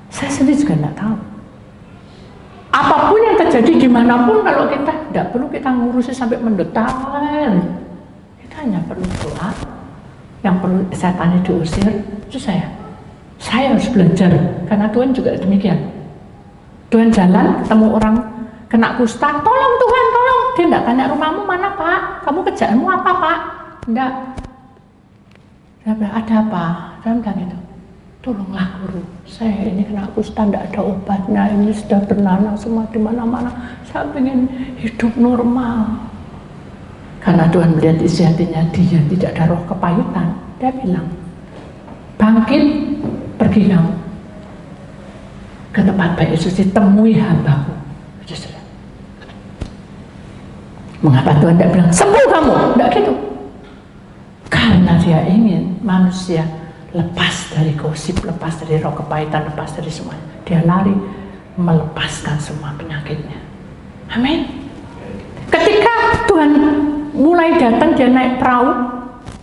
Saya sendiri juga tidak tahu. Apapun yang terjadi dimanapun, kalau kita tidak perlu kita ngurusi sampai mendetail. Kita hanya perlu doa. Yang perlu setannya diusir, itu saya. Saya harus belajar, karena Tuhan juga demikian. Tuhan jalan, ketemu orang kena kusta, tolong Tuhan, tolong. Dia tidak tanya rumahmu mana Pak, kamu kerjaanmu apa Pak? Tidak. Dia bilang, ada apa? Tuhan bilang itu, tolonglah guru, saya ini kena kusta, tidak ada obatnya, ini sudah bernanah semua di mana-mana. Saya ingin hidup normal. Karena Tuhan melihat isi hatinya dia tidak ada roh kepahitan. Dia bilang, bangkit, pergi kamu ke tempat baik Yesus, ditemui hambaku. Mengapa Tuhan tidak bilang, sembuh kamu? Tidak gitu. Karena dia ingin manusia lepas dari gosip, lepas dari roh kepahitan, lepas dari semuanya. Dia lari melepaskan semua penyakitnya. Amin. Ketika Tuhan mulai datang, dia naik perahu,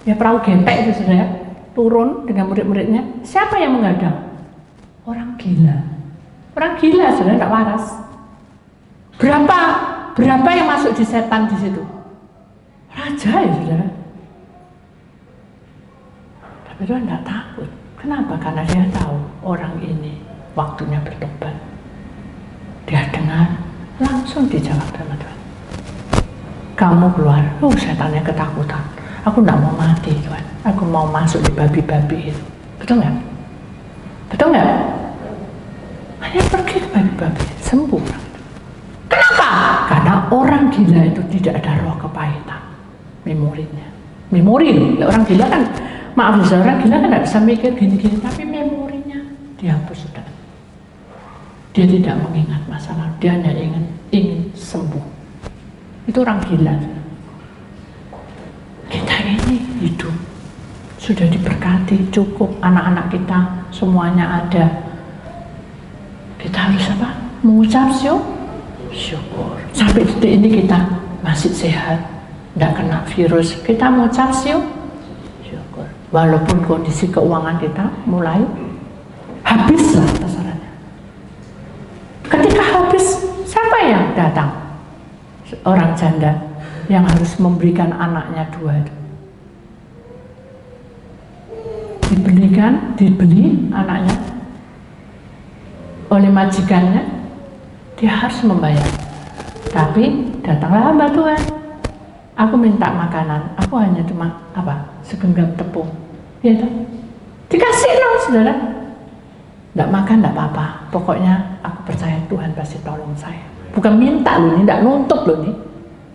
ya perahu gepek itu saudara, turun dengan murid-muridnya. Siapa yang menghadang? Orang gila. Orang gila saudara, tidak waras. Berapa yang masuk di setan di situ? Raja ya saudara. Tapi Tuhan tidak takut. Kenapa? Karena dia tahu orang ini waktunya bertobat. Dia dengar, langsung dijawab sama Tuhan. Kamu keluar, setannya ketakutan. Aku tidak mau mati Tuhan, aku mau masuk di babi-babi itu. Betul nggak? Betul nggak? Hanya pergi ke babi-babi, sembuh. Kenapa? Karena orang gila itu tidak ada roh kepahitan. Memorinya, memori. Orang gila kan, maaf ya, orang gila kan tidak bisa mikir gini-gini, tapi memorinya dihapus sudah. Dia tidak mengingat masa lalu, dia hanya ingin sembuh. Itu orang gila. Kita ini hidup sudah diberkati, cukup, anak-anak kita semuanya ada. Kita harus apa? Mengucap syukur. Sampai detik ini kita masih sehat, tidak kena virus. Kita mengucap syukur. Walaupun kondisi keuangan kita mulai habis lah sasarannya. Ketika habis, siapa yang datang? Orang janda yang harus memberikan anaknya 2 itu. Dibeli anaknya oleh majikannya, dia harus membayar. Tapi datanglah hamba Tuhan, aku minta makanan, aku hanya cuma segenggam tepung, ya toh? Dikasih loh saudara. Tidak makan tidak apa-apa, pokoknya aku percaya Tuhan pasti tolong saya. Bukan minta loh ini, tidak nuntut loh ini.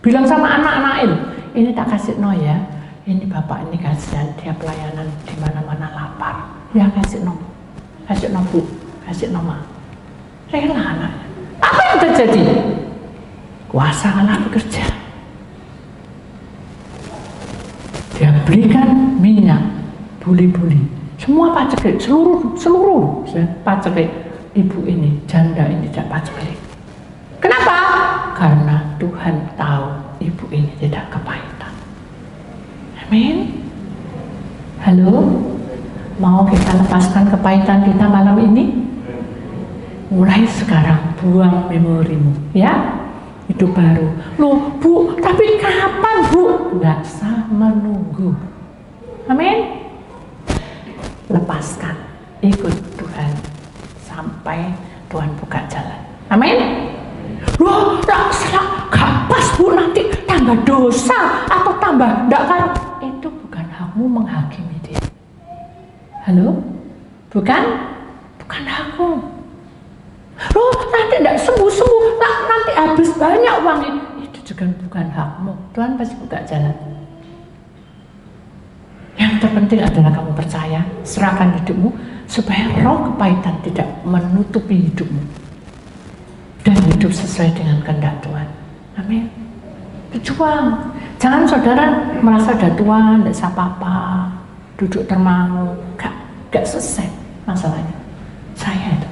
Bilang sama anak-anak ini tak kasih no ya. Ini bapak ini kasihan, dia pelayanan di mana-mana lapar. Ya kasih no bu, kasih no ma. Rela anaknya. Apa yang terjadi? Kuasa Allah bekerja. Dia berikan minyak, buli-buli, semua paceklik, seluruh paceklik ibu ini, janda ini tidak paceklik. Kenapa? Karena Tuhan tahu ibu ini tidak kepahitan. Amin. Halo, mau kita lepaskan kepahitan kita malam ini? Mulai sekarang buang memorimu, ya. Hidup baru. Loh bu, tapi kapan bu? Nggak usah menunggu. Amin. Lepaskan, ikut Tuhan sampai Tuhan buka jalan. Amin. Loh, gak pas bu, nanti tambah dosa atau tambah nggak karu. Itu bukan hakmu menghakimi dia. Halo, bukan hakmu. Loh, nanti tidak sembuh-sembuh, nanti habis banyak uang itu juga bukan hakmu. Tuhan pasti buka jalan. Yang terpenting adalah kamu percaya, serahkan hidupmu supaya roh kepahitan tidak menutupi hidupmu dan hidup sesuai dengan kehendak Tuhan. Amin. Berjuang. Jangan saudara merasa udah tua, tidak bisa apa-apa, duduk termangu, gak selesai masalahnya. Saya itu.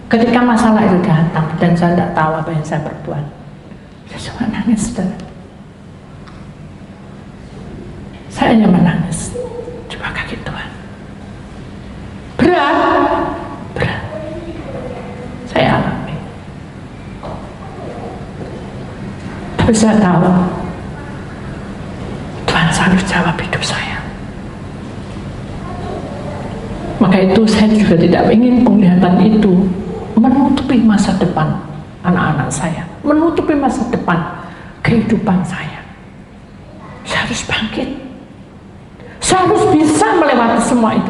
Ketika masalah itu datang dan saya tidak tahu apa yang saya perbuat, saya cuma nangis, saudara. Saya hanya menangis di bawah kaki Tuhan. Berat. Saya alami. Tapi saya tahu Tuhan selalu jawab hidup saya. Maka itu saya juga tidak ingin penglihatan itu menutupi masa depan anak-anak saya, menutupi masa depan kehidupan saya. Saya harus bangkit. Saya harus bisa melewati semua itu.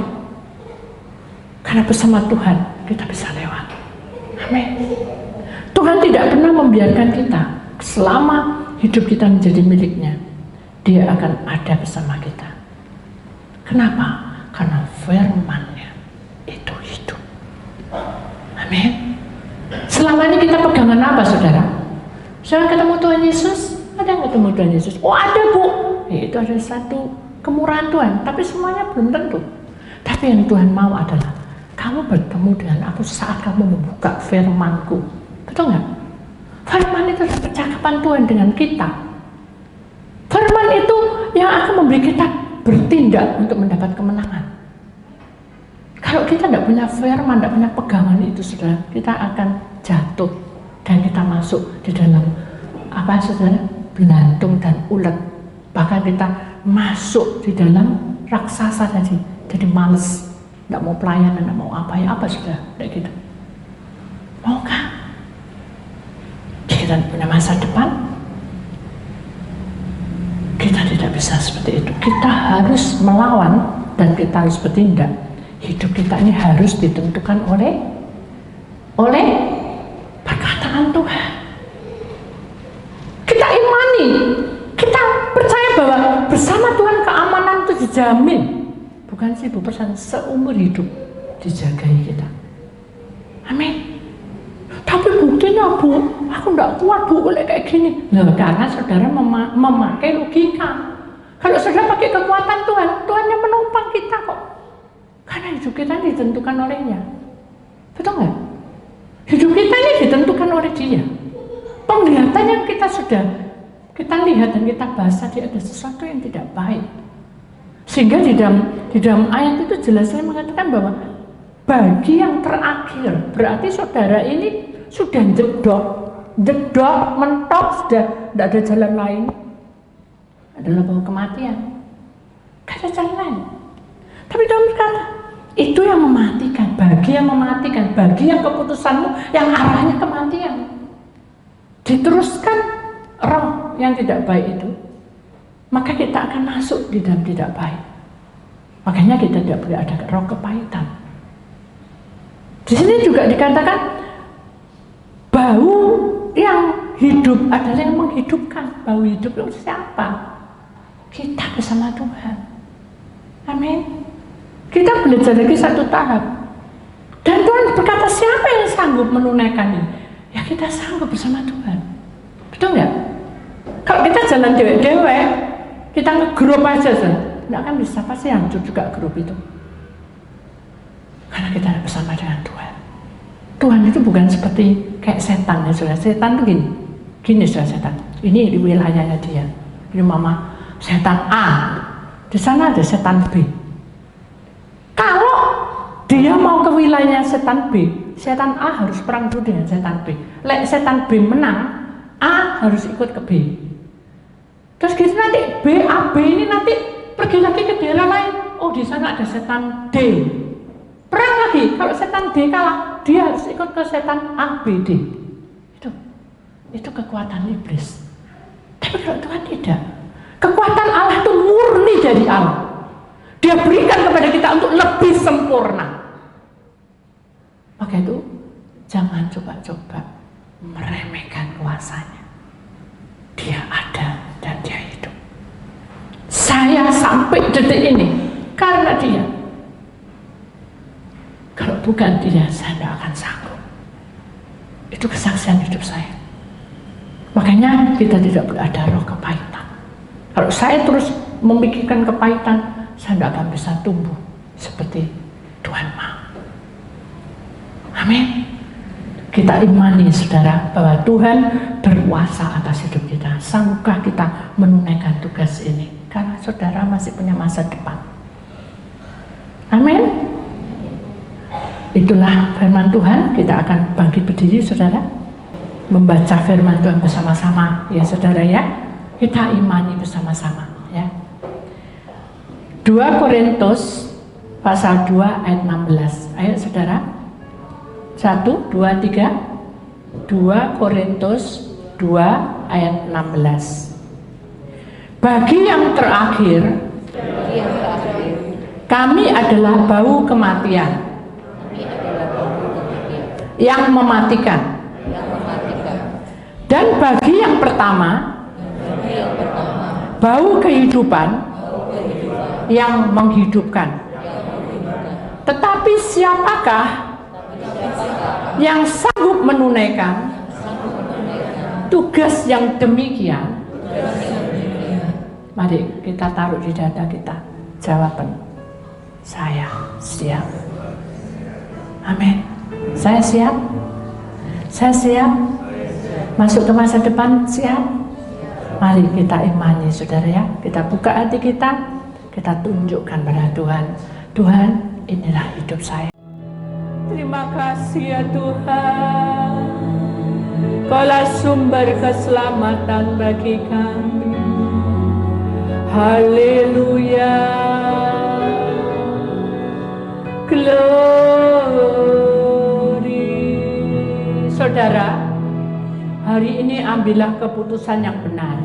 Karena bersama Tuhan kita bisa lewat. Amin. Tuhan tidak pernah membiarkan kita selama hidup kita menjadi miliknya. Dia akan ada bersama kita. Kenapa? Karena firman-Nya itu hidup. Amin. Selama ini kita pegangan apa, saudara? Saudara ketemu Tuhan Yesus? Ada yang ketemu Tuhan Yesus? Oh ada bu. Itu ada satu kemurahan Tuhan. Tapi semuanya belum tentu. Tapi yang Tuhan mau adalah kamu bertemu dengan aku saat kamu membuka firman-Ku. Betul nggak? Firman itu adalah percakapan Tuhan dengan kita. Firman itu yang akan memberi kita bertindak untuk mendapat kemenangan. Kalau kita tidak punya firman, tidak punya pegangan itu, saudara, kita akan jatuh dan kita masuk di dalam apa, saudara? Belantung dan ulet. Bahkan kita masuk di dalam raksasa tadi, jadi males, tidak mau pelayanan, tidak mau apa, saudara, kayak gitu. Maukah kita punya masa depan? Kita tidak bisa seperti itu. Kita harus melawan dan kita harus bertindak. Hidup kita ini harus ditentukan oleh perkataan Tuhan. Kita imani, kita percaya bahwa bersama Tuhan keamanan itu dijamin. Bukan 1000% seumur hidup dijagai kita. Amin. Tapi buktinya bu, aku tidak kuat bu oleh kayak gini. Nah, karena saudara memakai logika. Kalau saudara pakai kekuatan Tuhan, Tuhan yang menopang kita kok. Karena hidup kita ditentukan olehnya. Betul nggak? Hidup kita ini ditentukan oleh Dia. Penglihatan yang kita lihat dan kita bahas tadi ada sesuatu yang tidak baik. Sehingga di dalam ayat itu jelasnya mengatakan bahwa bagi yang terakhir, berarti saudara ini sudah jedok, mentok, sudah tidak ada jalan lain. Adalah bahwa kematian. Tidak ada jalan lain. Tapi Tuhan berkata, itu yang mematikan, bagi yang keputusanmu yang arahnya kematian. Diteruskan roh yang tidak baik itu, maka kita akan masuk di dalam tidak baik. Makanya kita tidak boleh ada roh kepahitan. Di sini juga dikatakan bau yang hidup adalah yang menghidupkan. Bau hidup itu siapa? Kita bersama Tuhan. Amin. Kita belajar lagi satu tahap. Dan Tuhan berkata, siapa yang sanggup menunaikan ini? Ya kita sanggup bersama Tuhan. Betul nggak? Kalau kita jalan dewek-dewek, kita ngegrup aja, nggak akan bisa, pasti hancur juga grup itu. Karena kita bersama dengan Tuhan. Tuhan itu bukan seperti kayak setan ya saudara. Setan itu gini saudara, setan. Ini di wilayahnya dia. Ini mama setan A. Di sana ada setan B. Kalau dia mau ke wilayahnya setan B, setan A harus perang dulu dengan setan B. Lek setan B menang, A harus ikut ke B. Terus gitu nanti B, A, B ini nanti pergi lagi ke daerah lain. Oh di sana ada setan D. Perang lagi. Kalau setan D kalah, dia harus ikut ke setan A, B, D. Itu kekuatan iblis. Tapi kalau Tuhan tidak. Kekuatan Allah itu murni dari Allah. Dia berikan kepada kita untuk lebih sempurna. Maka itu jangan coba-coba meremehkan kuasanya. Dia ada dan dia hidup. Saya sampai detik ini karena dia. Kalau bukan dia, saya tidak akan sanggup. Itu kesaksian hidup saya. Makanya kita tidak boleh ada roh kepahitan. Kalau saya terus memikirkan kepahitan, saya tidak akan bisa tumbuh seperti Tuhan mau. Amin. Kita imani saudara bahwa Tuhan berkuasa atas hidup kita. Sanggupkah kita menunaikan tugas ini? Karena saudara masih punya masa depan. Amin. Itulah firman Tuhan. Kita akan bangkit berdiri saudara, membaca firman Tuhan bersama-sama ya saudara ya. Kita imani bersama-sama ya. 2 Korintus pasal 2 ayat 16. Ayo saudara. 1, 2, 3. 2 Korintus 2 ayat 16. Bagi yang terakhir, kami adalah bau kematian yang mematikan. Dan bagi yang pertama, bau kehidupan yang menghidupkan. Tetapi siapakah yang sanggup menunaikan tugas yang demikian? Mari kita taruh di dada kita jawaban. Saya siap. Amin. Saya siap. Saya siap. Masuk ke masa depan siap. Mari kita imani saudara ya. Kita buka hati kita. Kita tunjukkan pada Tuhan. Tuhan, inilah hidup saya. Terima kasih ya Tuhan. Kaulah sumber keselamatan bagi kami. Haleluya. Glory. Saudara, hari ini ambillah keputusan yang benar.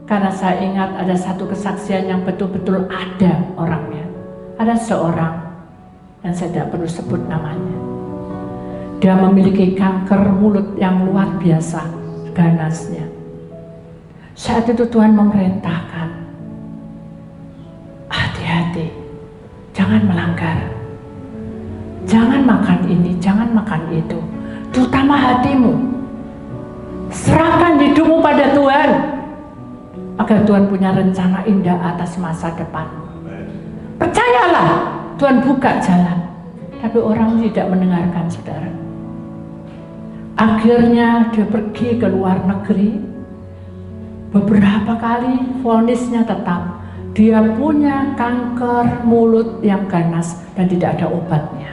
Karena saya ingat ada satu kesaksian yang betul-betul ada orangnya. Ada seorang yang saya tidak perlu sebut namanya. Dia memiliki kanker mulut yang luar biasa ganasnya. Saat itu Tuhan memerintahkan, hati-hati, jangan melanggar, jangan makan ini, jangan makan itu, terutama hatimu. Serahkan hidupmu pada Tuhan, agar Tuhan punya rencana indah atas masa depan. Percayalah, Tuhan buka jalan, tapi orang tidak mendengarkan saudara. Akhirnya dia pergi ke luar negeri. Beberapa kali vonisnya tetap. Dia punya kanker mulut yang ganas dan tidak ada obatnya.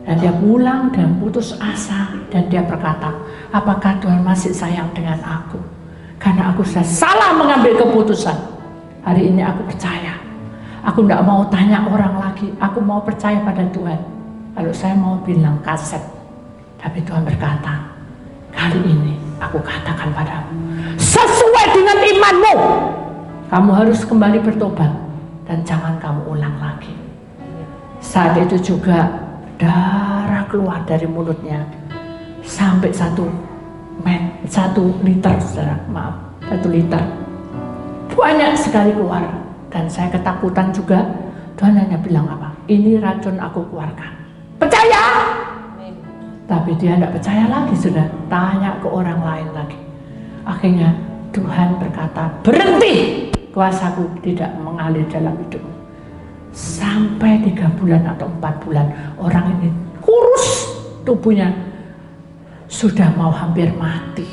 Dan dia pulang dan putus asa. Dan dia berkata, apakah Tuhan masih sayang dengan aku? Karena aku sudah salah mengambil keputusan. Hari ini aku percaya. Aku tidak mau tanya orang lagi. Aku mau percaya pada Tuhan. Kalau saya mau bilang kaset. Tapi Tuhan berkata, kali ini aku katakan padamu, sesuai dengan imanmu, kamu harus kembali bertobat dan jangan kamu ulang lagi. Saat itu juga darah keluar dari mulutnya sampai 1 1 liter, saudara, maaf, 1 liter. Banyak sekali keluar. Dan saya ketakutan juga. Tuhan hanya bilang apa? Ini racun aku keluarkan. Percaya? Tapi dia tidak percaya lagi, sudah tanya ke orang lain lagi. Akhirnya Tuhan berkata, berhenti, kuasaku tidak mengalir dalam hidupmu. Sampai 3 bulan atau 4 bulan, orang ini kurus tubuhnya, sudah mau hampir mati.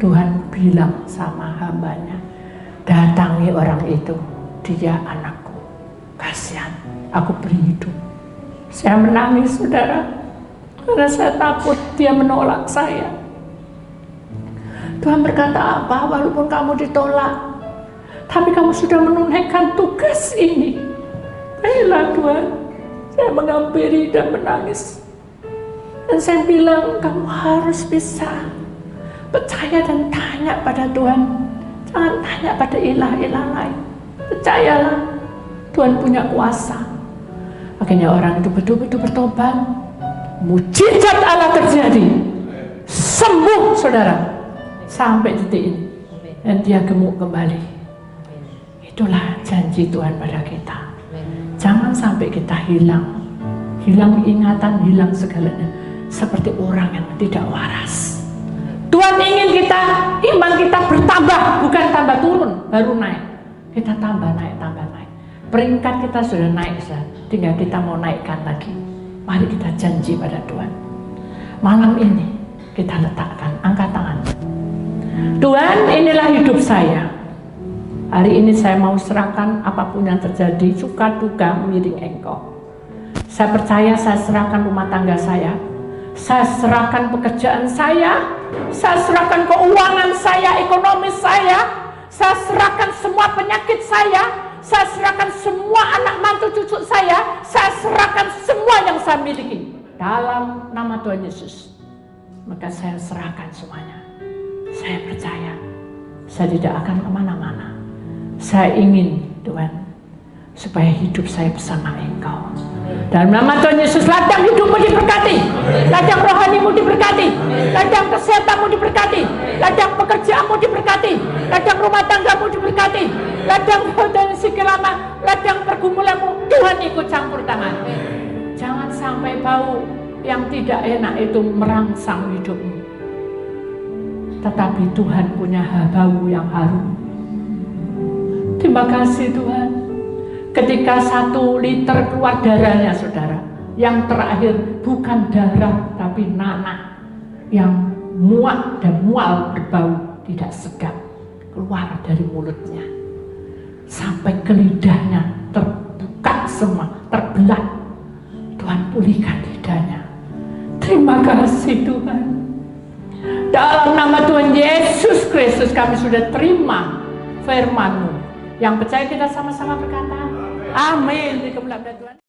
Tuhan bilang sama hambanya, datangi orang itu, dia anakku, kasihan, aku beri hidup. Saya menangis, saudara, karena saya takut dia menolak saya. Tuhan berkata apa? Walaupun kamu ditolak, tapi kamu sudah menunaikan tugas ini. Baiklah Tuhan, saya menghampiri dan menangis. Dan saya bilang, kamu harus bisa percaya dan tanya pada Tuhan. Jangan tanya pada ilah-ilah lain. Percayalah, Tuhan punya kuasa. Akhirnya orang itu betul-betul bertobat. Mujizat Allah terjadi. Sembuh, saudara. Sampai detik ini. Dan dia gemuk kembali. Itulah janji Tuhan pada kita. Jangan sampai kita hilang. Hilang ingatan, hilang segalanya. Seperti orang yang tidak waras. Tuhan ingin kita, iman kita bertambah, bukan tambah turun, baru naik. Kita tambah naik, tambah naik. Peringkat kita sudah naik, tinggal kita mau naikkan lagi. Mari kita janji pada Tuhan. Malam ini kita letakkan, angkat tangan. Tuhan, inilah hidup saya. Hari ini saya mau serahkan apapun yang terjadi, suka duka mengiring Engkau. Saya percaya saya serahkan rumah tangga saya serahkan pekerjaan saya serahkan keuangan saya, ekonomi saya serahkan semua penyakit saya serahkan semua anak mantu cucu saya serahkan semua yang saya miliki dalam nama Tuhan Yesus. Maka saya serahkan semuanya. Saya percaya saya tidak akan kemana-mana. Saya ingin Tuhan supaya hidup saya bersama Engkau. Dalam nama Tuhan Yesus, ladang hidupmu diberkati, ladang rohanimu diberkati, ladang kesehatanmu diberkati, ladang pekerjaanmu diberkati, ladang rumah tanggamu diberkati, ladang dan sekelama, ladang pergumulanmu Tuhan ikut campur tangan. Jangan sampai bau yang tidak enak itu merangsang hidupmu. Tetapi Tuhan punya bau yang harum. Terima kasih Tuhan. Ketika 1 liter keluar darahnya, saudara, yang terakhir bukan darah tapi nanah yang muak dan mual berbau tidak sedap keluar dari mulutnya sampai ke lidahnya terbuka semua, terbelah. Tuhan pulihkan lidahnya. Terima kasih Tuhan. Dalam nama Tuhan Yesus Kristus kami sudah terima firman-Mu. Yang percaya kita sama-sama berkata, amin. Di kemuliaan Tuhan.